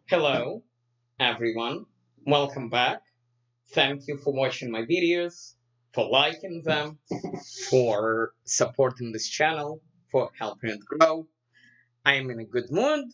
Hello, everyone. Welcome back. Thank you for watching my videos, for liking them, for supporting this channel, for helping it grow. I am in a good mood.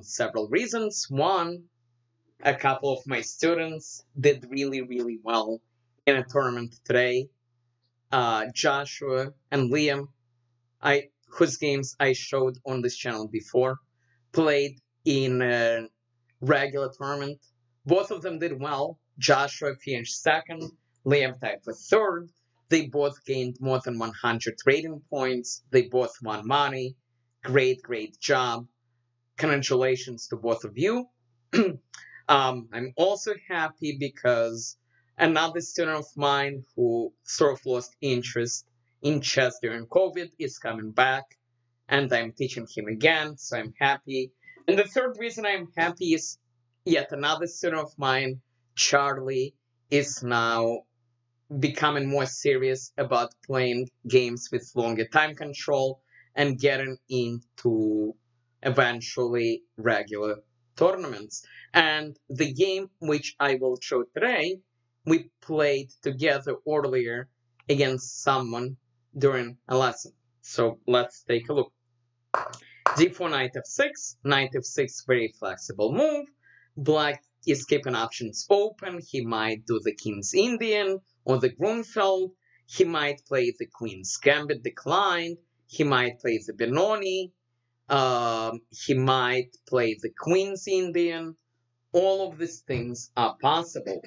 Several reasons. One, a couple of my students did really well in a tournament today. Joshua and Liam, whose games I showed on this channel before, played in a regular tournament. Both of them did well. Joshua finished second, Liam tied for third. They both gained more than 100 rating points. They both won money. Great job. Congratulations to both of you. I'm also happy because another student of mine who sort of lost interest in chess during COVID is coming back, and I'm teaching him again, so I'm happy. And the third reason I'm happy is yet another student of mine, Charlie, is now becoming more serious about playing games with longer time control and getting into eventually regular tournaments. And the game which I will show today, we played together earlier against someone during a lesson. So let's take a look. d4 knight f6, very flexible move. Black is keeping options open. He might do the king's Indian or the Grunfeld. He might play the queen's gambit declined. He might play the Benoni. He might play the queen's Indian. All of these things are possible.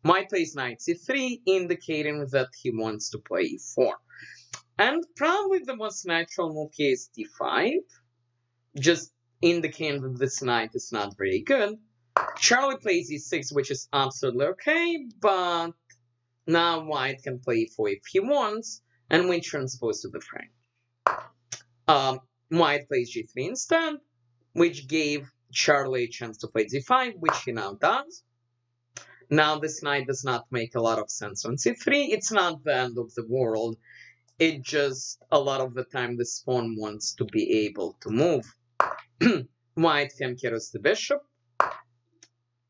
Might plays knight c3, indicating that he wants to play e4. And probably the most natural move here is d5, just indicating that this knight is not very good. Charlie plays e6, which is absolutely okay, but now white can play e4 if he wants, and we transpose to the frame. White plays g3 instead, which gave Charlie a chance to play d5, which he now does. Now this knight does not make a lot of sense on c3. It's not the end of the world. It just, a lot of the time, the pawn wants to be able to move. White femcarries the bishop.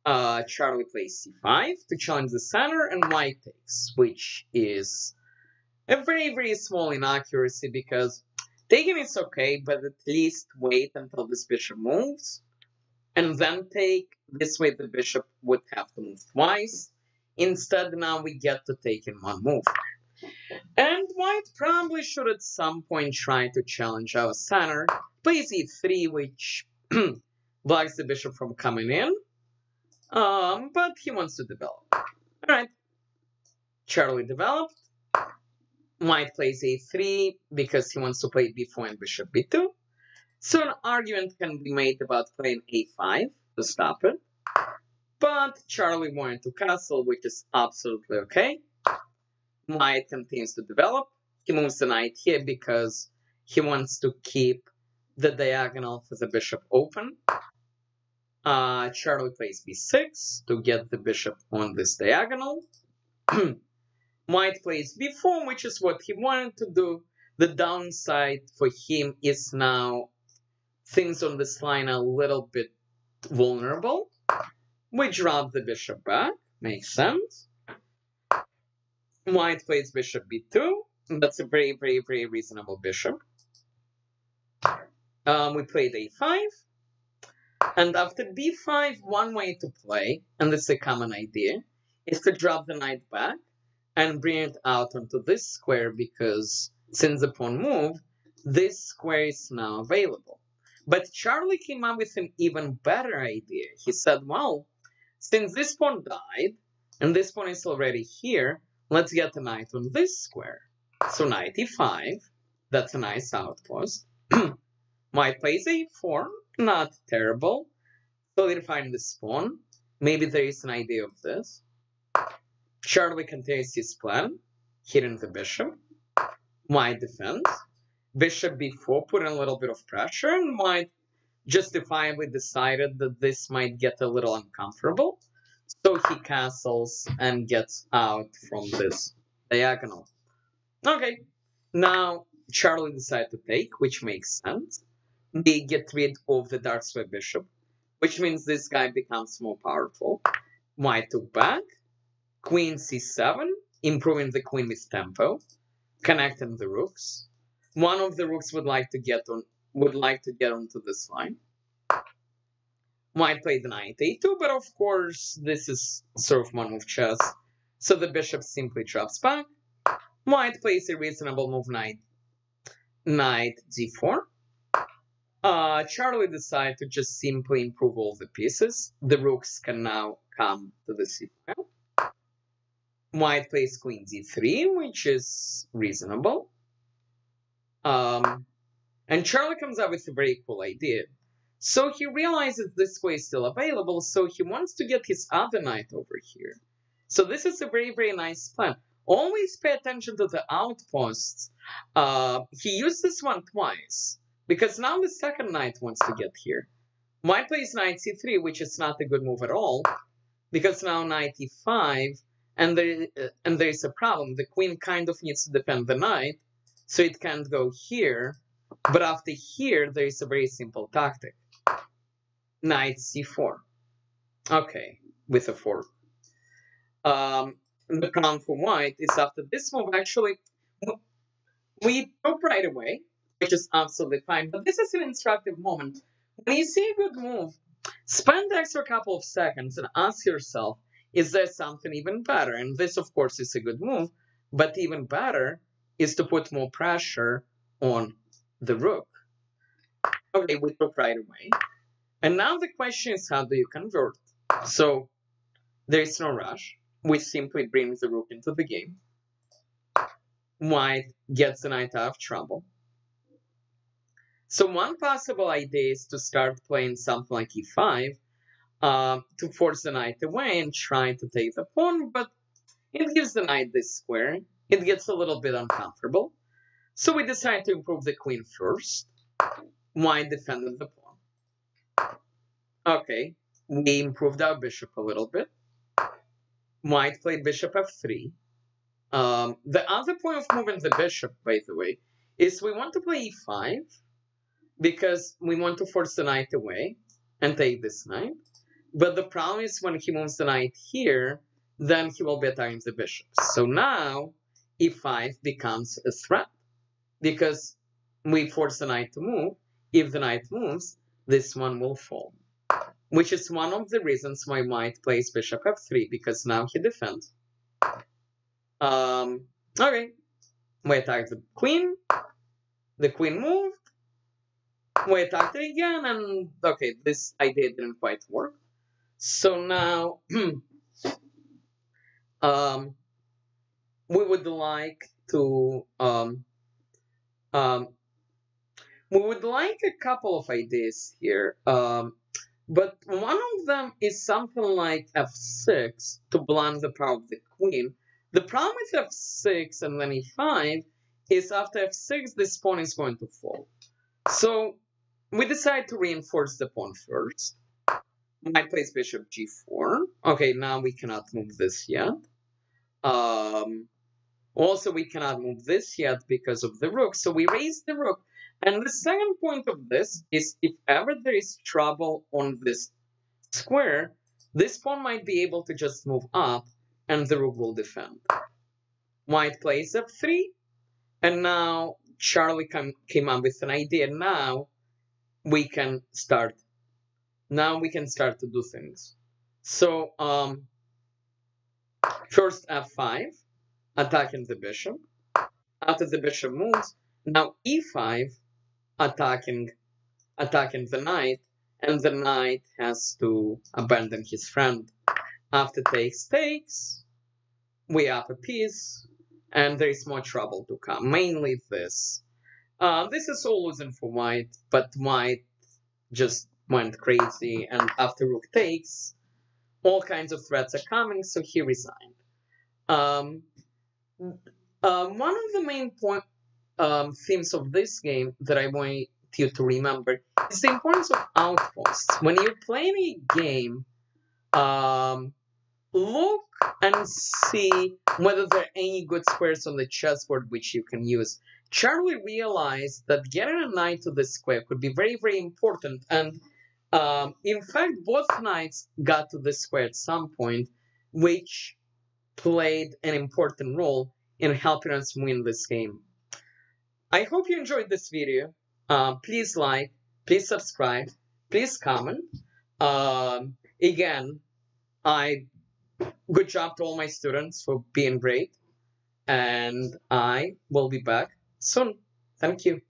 Charlie plays c5 to challenge the center, and white takes, which is a very small inaccuracy because taking is okay, but at least wait until this bishop moves and then take. This way the bishop would have to move twice. Instead, now we get to take in one move. And white probably should at some point try to challenge our center. Plays e3, which blocks the bishop from coming in. But he wants to develop. Alright. Charlie developed. White plays a3 because he wants to play b4 and bishop b2. So an argument can be made about playing a5 to stop it. But Charlie wanted to castle, which is absolutely okay. White continues to develop. He moves the knight here because he wants to keep the diagonal for the bishop open. Charlie plays b6 to get the bishop on this diagonal. White plays b4, which is what he wanted to do. The downside for him is now things on this line are a little bit vulnerable. We drop the bishop back. Makes sense. White plays bishop b2. That's a very reasonable bishop. We played a5. And after b5, one way to play, and this is a common idea, is to drop the knight back and bring it out onto this square because since the pawn moved, this square is now available. But Charlie came up with an even better idea. He said, well, since this pawn died, and this pawn is already here, let's get the knight on this square. So knight e5, that's a nice outpost. White plays a4, not terrible. Solidifying this pawn. Maybe there is an idea of this. Charlie continues his plan, hitting the bishop. White defends. Bishop b4, putting a little bit of pressure, and white justifiably decided that this might get a little uncomfortable. So he castles and gets out from this diagonal. Okay, now Charlie decided to take, which makes sense. They get rid of the dark square bishop. which means this guy becomes more powerful. White took back. Queen c7, improving the queen with tempo, connecting the rooks. One of the rooks would like to get onto this line. White played knight a2, but of course this is sort of one move chess, so the bishop simply drops back. White plays a reasonable move, knight d4. Charlie decided to just simply improve all the pieces. The rooks can now come to the c file. White plays queen d3, which is reasonable. And Charlie comes up with a very cool idea. So he realizes this way is still available, so he wants to get his other knight over here. So this is a very, very nice plan. Always pay attention to the outposts. He used this one twice, because now the second knight wants to get here. White plays knight c3, which is not a good move at all, because now knight e5, and there is a problem. The queen kind of needs to defend the knight, so it can't go here. But after here, there is a very simple tactic. Knight c4. Okay, with a 4. The plan for white is after this move, actually, we hope right away, which is absolutely fine. But this is an instructive moment. When you see a good move, spend the extra couple of seconds and ask yourself, is there something even better? And this, of course, is a good move. But even better is to put more pressure on the rook. Okay, we took right away. And now the question is, how do you convert? So there is no rush. We simply bring the rook into the game. White gets the knight out of trouble. So one possible idea is to start playing something like e5 to force the knight away and try to take the pawn, but it gives the knight this square. It gets a little bit uncomfortable. So we decide to improve the queen first. White defended the pawn. Okay, we improved our bishop a little bit. White played bishop f3. The other point of moving the bishop, by the way, is we want to play e5 because we want to force the knight away and take this knight. But the problem is when he moves the knight here, then he will be attacking the bishop. So now e5 becomes a threat because we force the knight to move. If the knight moves, this one will fall. Which is one of the reasons why white plays bishop f3, because now he defends. Okay, we attacked the queen moved, we attacked it again, and okay, this idea didn't quite work. So now, we would like to, we would like a couple of ideas here. But one of them is something like f6 to blunt the power of the queen. The problem with f6 and then e5 is after f6, this pawn is going to fall. So we decide to reinforce the pawn first. White plays bishop g4. Okay, now we cannot move this yet. Also, we cannot move this yet because of the rook. So we raise the rook. And the second point of this is if ever there is trouble on this square, this pawn might be able to just move up and the rook will defend. White plays f3, and now Charlie came up with an idea. Now we can start to do things. So first f5, attacking the bishop. After the bishop moves, now e5, attacking the knight, and the knight has to abandon his friend. After takes, we up a piece, and there is more trouble to come, mainly this. This is all losing for white, but white just went crazy, and after rook takes, all kinds of threats are coming, so he resigned. One of the main themes of this game that I want you to remember is the importance of outposts. When you're playing a game, look and see whether there are any good squares on the chessboard which you can use. Charlie realized that getting a knight to the square could be very, very important, and In fact, both knights got to the square at some point, which played an important role in helping us win this game. I hope you enjoyed this video. Please like, please subscribe, please comment. Again, good job to all my students for being great, and I will be back soon. Thank you.